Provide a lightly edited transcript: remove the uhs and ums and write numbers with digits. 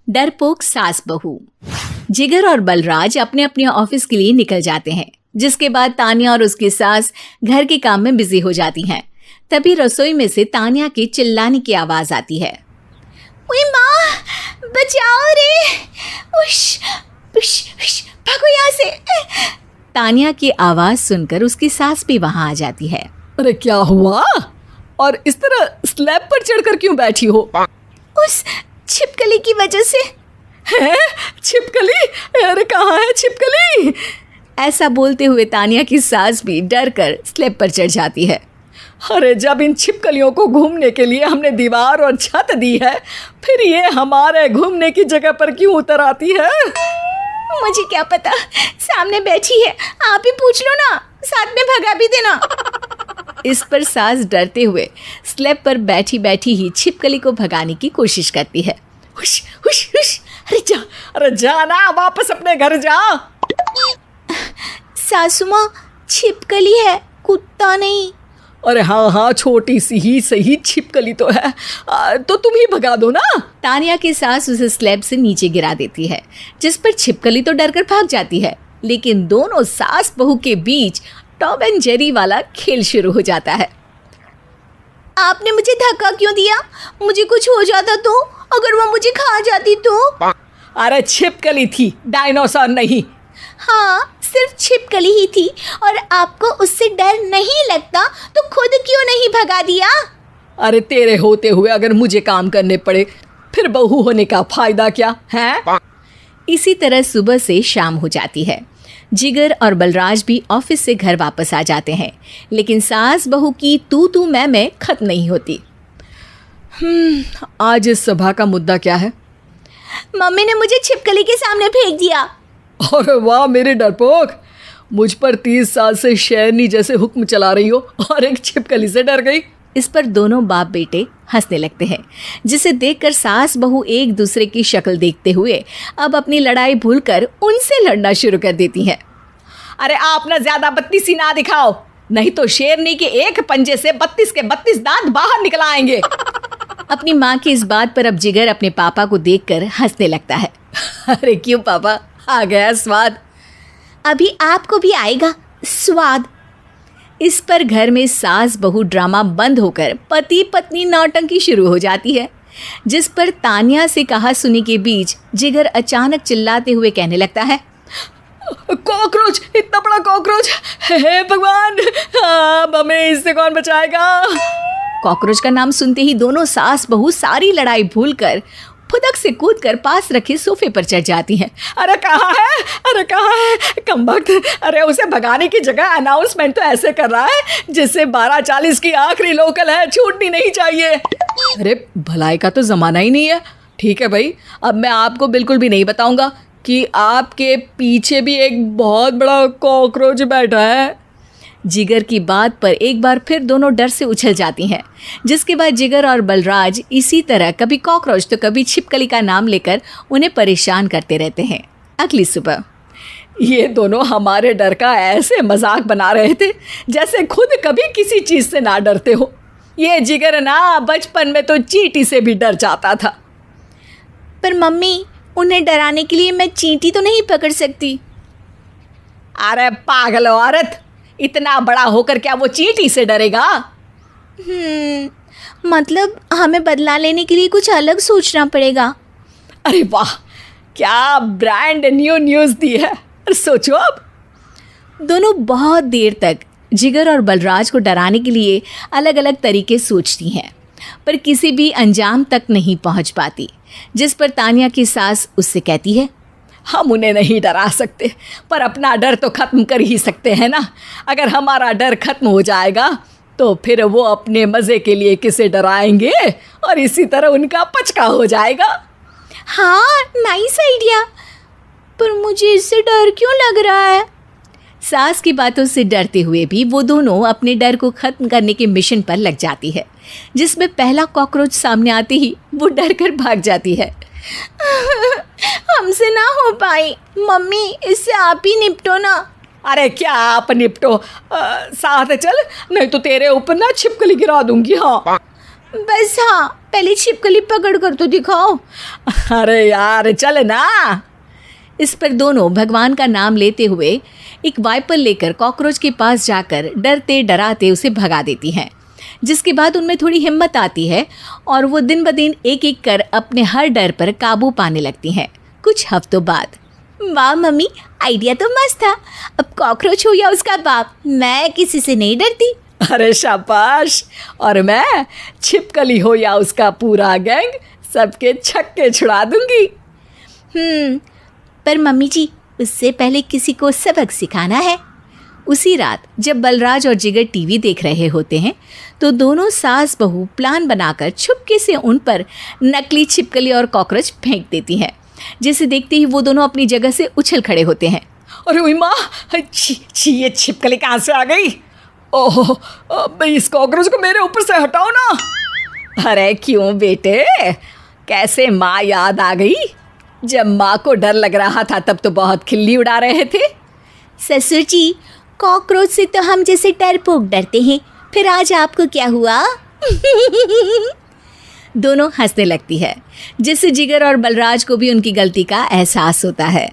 डरपोक सास बहू। जिगर और बलराज अपने अपने ऑफिस के लिए निकल जाते हैं, जिसके बाद तान्या और उसकी सास घर के काम में बिजी हो जाती हैं। तभी रसोई में से तान्या के चिल्लाने की आवाज आती है। ओए माँ, बचाओ रे, उश, उश, उश, भागो यहाँ से। तान्या की आवाज सुनकर उसकी सास भी वहां आ जाती है। अरे क्या हुआ? और इस तरह स्लैब पर चढ़कर क्यों बैठी हो? उस छिपकली की वजह से। है छिपकली? अरे कहाँ है छिपकली? ऐसा बोलते हुए तान्या की सास भी डर कर स्लैब पर चढ़ जाती है। अरे जब इन छिपकलियों को घूमने के लिए हमने दीवार और छत दी है, फिर ये हमारे घूमने की जगह पर क्यों उतर आती है? मुझे क्या पता, सामने बैठी है, आप ही पूछ लो ना, साथ में भगा भी देना। इस पर सास डरते हुए स्लैब पर बैठी बैठी ही छिपकली को भगाने की कोशिश करती है। हुश हुश हुश, अरे जा ना, वापस अपने घर जा। सासू माँ, छिपकली है, कुत्ता नहीं। अरे हाँ, छोटी सी ही सही छिपकली तो है, तो तुम ही भगा दो ना। तान्या की सास उसे स्लैब से नीचे गिरा देती है, जिस पर छिपकली तो डरकर भाग जाती है। लेकिन दोनों सास बहू के बीच टॉम एंड जेरी वाला खेल शुरू हो जाता है। आपने मुझे धक्का क्यों दिया? मुझे कुछ हो जाता तो? अगर वो मुझे खा जाती तो? अरे छिपकली थी, डायनासोर नहीं। हाँ, सिर्फ छिपकली ही थी, और आपको उससे डर नहीं लगता तो खुद क्यों नहीं भगा दिया? अरे तेरे होते हुए अगर मुझे काम करने पड़े, फिर बहू होने का फायदा क्या है? इसी तरह सुबह से शाम हो जाती है। जिगर और बलराज भी ऑफिस से घर वापस आ जाते हैं, लेकिन सास बहू की तू मैं खत्म नहीं होती। आज इस सभा का मुद्दा क्या है? मम्मी ने मुझे छिपकली के सामने फेंक दिया। अरे वाह मेरे डरपोक, मुझ पर 30 साल से शेरनी जैसे हुक्म चला रही हो और एक छिपकली से डर गई। इस पर दोनों बाप बेटे हंसने लगते हैं, जिसे देखकर सास बहू एक दूसरे की शक्ल देखते हुए अब अपनी लड़ाई भूलकर उनसे लड़ना शुरू कर देती हैं। अरे आप ना ज्यादा बत्तीसी ना दिखाओ, नहीं तो शेरनी के एक पंजे से 32 के 32 दांत बाहर निकल आएंगे। अपनी माँ की इस बात पर अब जिगर अपने पापा को देखकर हंसने लगता है। अरे क्यों पापा, आ गया स्वाद? अभी आपको भी आएगा स्वाद। इस पर घर में सास बहू ड्रामा बंद होकर पति पत्नी नौटंकी शुरू हो जाती है, जिस पर तान्या से कहा सुनी के बीच जिगर अचानक चिल्लाते हुए कहने लगता है। कॉकरोच, इतना बड़ा कॉकरोच, हे भगवान, अब हमें इससे कौन बचाएगा? कॉकरोच का नाम सुनते ही दोनों सास बहू सारी लड़ाई भूलकर फुदक से कूदकर पास रखे सोफे पर चढ़ जाती हैं। अरे कहाँ है, अरे कहाँ है कमबख्त? अरे उसे भगाने की जगह अनाउंसमेंट तो ऐसे कर रहा है जैसे 12:40 की आखिरी लोकल है, छूटनी नहीं चाहिए। अरे भलाई का तो ज़माना ही नहीं है। ठीक है भाई, अब मैं आपको बिल्कुल भी नहीं बताऊंगा कि आपके पीछे भी एक बहुत बड़ा कॉकरोच बैठा है। जिगर की बात पर एक बार फिर दोनों डर से उछल जाती हैं, जिसके बाद जिगर और बलराज इसी तरह कभी कॉकरोच तो कभी छिपकली का नाम लेकर उन्हें परेशान करते रहते हैं। अगली सुबह ये दोनों हमारे डर का ऐसे मजाक बना रहे थे जैसे खुद कभी किसी चीज़ से ना डरते हो। ये जिगर ना बचपन में तो चींटी से भी डर जाता था। पर मम्मी, उन्हें डराने के लिए मैं चींटी तो नहीं पकड़ सकती। अरे पागल औरत, इतना बड़ा होकर क्या वो चींटी से डरेगा? मतलब हमें बदला लेने के लिए कुछ अलग सोचना पड़ेगा। अरे वाह, क्या ब्रांड न्यू न्यूज़ दी है। सोचो अब। दोनों बहुत देर तक जिगर और बलराज को डराने के लिए अलग अलग तरीके सोचती हैं, पर किसी भी अंजाम तक नहीं पहुंच पाती, जिस पर तान्या की सास उससे कहती है। हम उन्हें नहीं डरा सकते, पर अपना डर तो ख़त्म कर ही सकते हैं ना। अगर हमारा डर ख़त्म हो जाएगा तो फिर वो अपने मज़े के लिए किसे डराएंगे और इसी तरह उनका पचका हो जाएगा। हाँ, नाइस आइडिया, पर मुझे इससे डर क्यों लग रहा है? सास की बातों से डरते हुए भी वो दोनों अपने डर को ख़त्म करने के मिशन पर लग जाती है, जिसमें पहला कॉकरोच सामने आते ही वो डर कर भाग जाती है। हमसे ना हो पाई मम्मी, इससे आप ही निपटो ना। अरे क्या आप निपटो, साथ चल, नहीं तो तेरे ऊपर ना छिपकली गिरा दूंगी। हाँ बस हाँ, पहले छिपकली पकड़ कर तो दिखाओ। अरे यार चल ना। इस पर दोनों भगवान का नाम लेते हुए एक वाइपर लेकर कॉकरोच के पास जाकर डरते डराते उसे भगा देती हैं, जिसके बाद उनमें थोड़ी हिम्मत आती है और वो दिन ब दिन एक एक कर अपने हर डर पर काबू पाने लगती हैं। कुछ हफ्तों बाद, वाह मम्मी, आइडिया तो मस्त था। अब कॉकरोच हो या उसका बाप, मैं किसी से नहीं डरती। अरे शाबाश। और मैं छिपकली हो या उसका पूरा गैंग, सबके छक्के छुड़ा दूंगी। पर मम्मी जी, उससे पहले किसी को सबक सिखाना है। उसी रात जब बलराज और जिगर टीवी देख रहे होते हैं तो दोनों सास बहू प्लान बनाकर छुपके से उन पर नकली छिपकली और कॉकरोच फेंक देती हैं, जिसे देखते ही वो दोनों अपनी जगह से उछल खड़े होते हैं। अरे ओए माँ, छी ये छिपकली कहाँ से आ गई? ओह, अब इस कॉकरोच को मेरे ऊपर से हटाओ ना। अरे क्यों बेटे, कैसे माँ याद आ गई? जब माँ को डर लग रहा था तब तो बहुत खिल्ली उड़ा रहे थे। ससुर जी, कॉकरोच से तो हम जैसे डरपोक डरते हैं, फिर आज आपको क्या हुआ? दोनों हंसने लगती है, जिससे जिगर और बलराज को भी उनकी गलती का एहसास होता है।